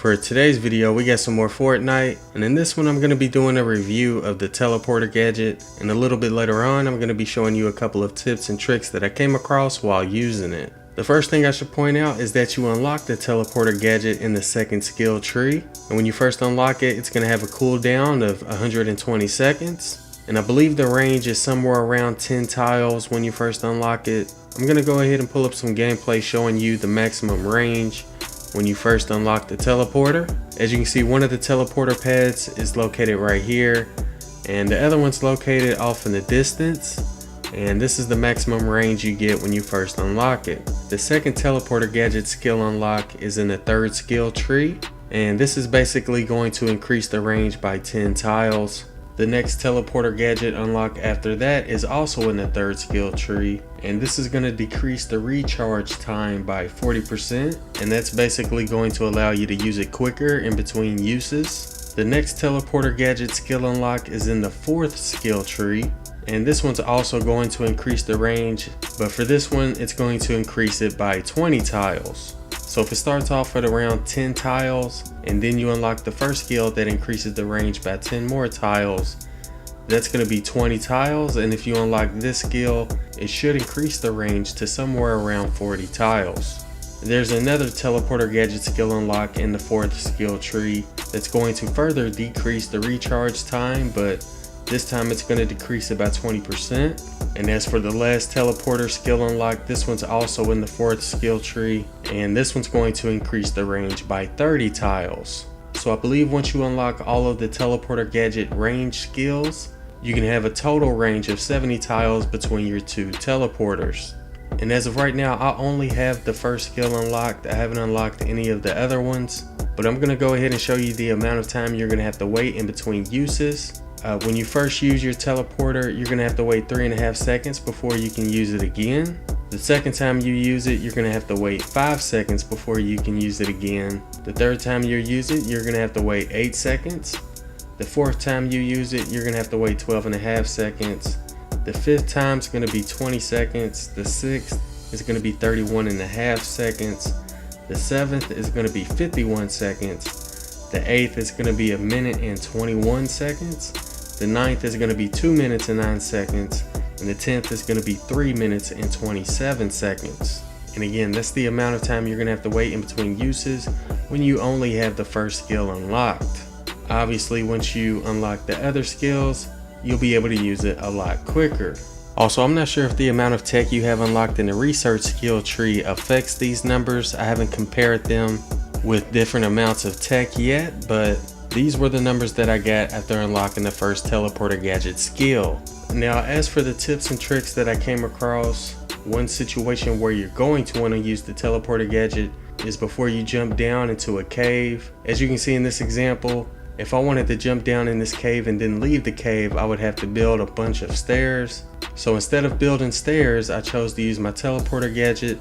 For today's video, we got some more Fortnite, and in this one I'm going to be doing a review of the teleporter gadget, and a little bit later on I'm going to be showing you a couple of tips and tricks that I came across while using it. The first thing I should point out is that you unlock the teleporter gadget in the second skill tree, and when you first unlock it, it's going to have a cooldown of 120 seconds, and I believe the range is somewhere around 10 tiles when you first unlock it. I'm going to go ahead and pull up some gameplay showing you the maximum range when you first unlock the teleporter. As you can see, one of the teleporter pads is located right here, and the other one's located off in the distance, and this is the maximum range you get when you first unlock it. The second teleporter gadget skill unlock is in the third skill tree, and this is basically going to increase the range by 10 tiles. The next teleporter gadget unlock after that is also in the third skill tree, and this is going to decrease the recharge time by 40%, and that's basically going to allow you to use it quicker in between uses. The next teleporter gadget skill unlock is in the fourth skill tree, and this one's also going to increase the range, but for this one it's going to increase it by 20 tiles. So if it starts off at around 10 tiles and then you unlock the first skill that increases the range by 10 more tiles, that's going to be 20 tiles, and if you unlock this skill, it should increase the range to somewhere around 40 tiles. There's another teleporter gadget skill unlock in the fourth skill tree that's going to further decrease the recharge time, but this time it's going to decrease it by 20%. And as for the last teleporter skill unlock, this one's also in the fourth skill tree, and this one's going to increase the range by 30 tiles. So I believe once you unlock all of the teleporter gadget range skills, you can have a total range of 70 tiles between your two teleporters. And as of right now, I only have the first skill unlocked. I haven't unlocked any of the other ones, but I'm going to go ahead and show you the amount of time you're going to have to wait in between uses. When you first use your teleporter, you're going to have to wait 3.5 seconds before you can use it again. The second time you use it, you're going to have to wait 5 seconds before you can use it again. The third time you use it, you're going to have to wait 8 seconds. The fourth time you use it, you're going to have to wait 12.5 seconds. The fifth time is going to be 20 seconds. The sixth is going to be 31.5 seconds. The seventh is going to be 51 seconds. The eighth is going to be 1 minute and 21 seconds. The ninth is going to be 2 minutes and 9 seconds, and the 10th is going to be 3 minutes and 27 seconds. And again, that's the amount of time you're going to have to wait in between uses when you only have the first skill unlocked. Obviously, once you unlock the other skills, you'll be able to use it a lot quicker. Also, I'm not sure if the amount of tech you have unlocked in the research skill tree affects these numbers. I haven't compared them with different amounts of tech yet, but these were the numbers that I got after unlocking the first teleporter gadget skill. Now, as for the tips and tricks that I came across, one situation where you're going to want to use the teleporter gadget is before you jump down into a cave. As you can see in this example, if I wanted to jump down in this cave and then leave the cave, I would have to build a bunch of stairs. So instead of building stairs, I chose to use my teleporter gadget.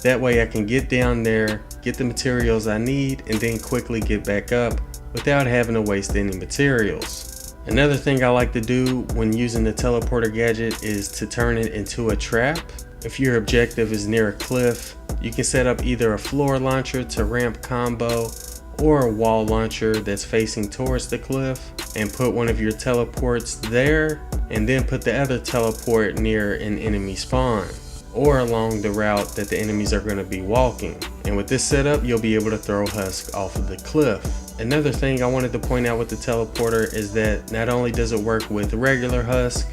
That way I can get down there, get the materials I need, and then quickly get back up without having to waste any materials. Another thing I like to do when using the teleporter gadget is to turn it into a trap. If your objective is near a cliff, you can set up either a floor launcher to ramp combo or a wall launcher that's facing towards the cliff, and put one of your teleports there, and then put the other teleport near an enemy spawn or along the route that the enemies are going to be walking. And with this setup, you'll be able to throw Husk off of the cliff. Another thing I wanted to point out with the teleporter is that not only does it work with regular Husk,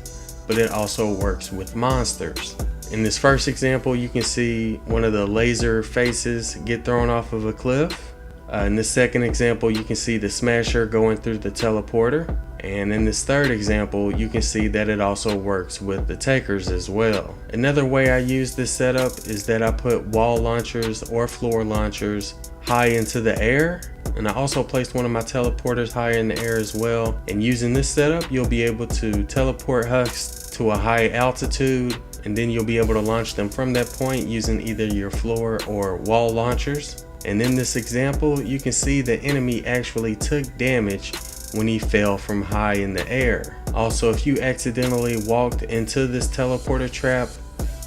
but it also works with monsters. In this first example, you can see one of the laser faces get thrown off of a cliff. In this second example, you can see the smasher going through the teleporter. And in this third example, you can see that it also works with the takers as well. Another way I use this setup is that I put wall launchers or floor launchers high into the air, and I also placed one of my teleporters higher in the air as well. And using this setup, you'll be able to teleport Husks to a high altitude, and then you'll be able to launch them from that point using either your floor or wall launchers. And in this example, you can see the enemy actually took damage when he fell from high in the air. Also, if you accidentally walked into this teleporter trap,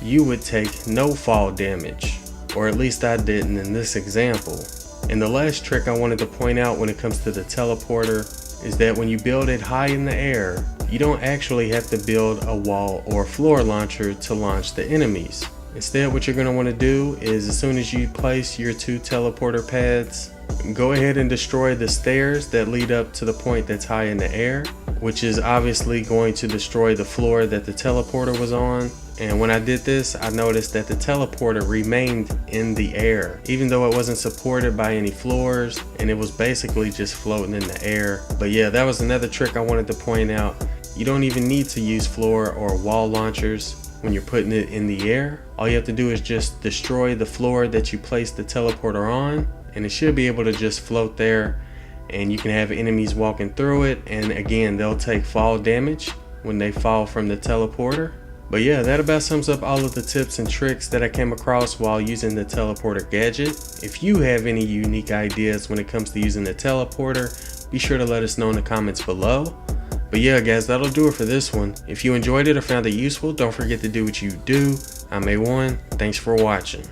you would take no fall damage, or at least I didn't in this example. And the last trick I wanted to point out when it comes to the teleporter is that when you build it high in the air, you don't actually have to build a wall or floor launcher to launch the enemies. Instead, what you're going to want to do is, as soon as you place your 2 teleporter pads, go ahead and destroy the stairs that lead up to the point that's high in the air, which is obviously going to destroy the floor that the teleporter was on. And when I did this, I noticed that the teleporter remained in the air, even though it wasn't supported by any floors, and it was basically just floating in the air. But yeah, that was another trick I wanted to point out. You don't even need to use floor or wall launchers when you're putting it in the air. All you have to do is just destroy the floor that you placed the teleporter on, and it should be able to just float there, and you can have enemies walking through it, and again, they'll take fall damage when they fall from the teleporter. But yeah, that about sums up all of the tips and tricks that I came across while using the teleporter gadget. If you have any unique ideas when it comes to using the teleporter, be sure to let us know in the comments below. But yeah guys, that'll do it for this one. If you enjoyed it or found it useful, don't forget to do what you do. I'm A1, thanks for watching.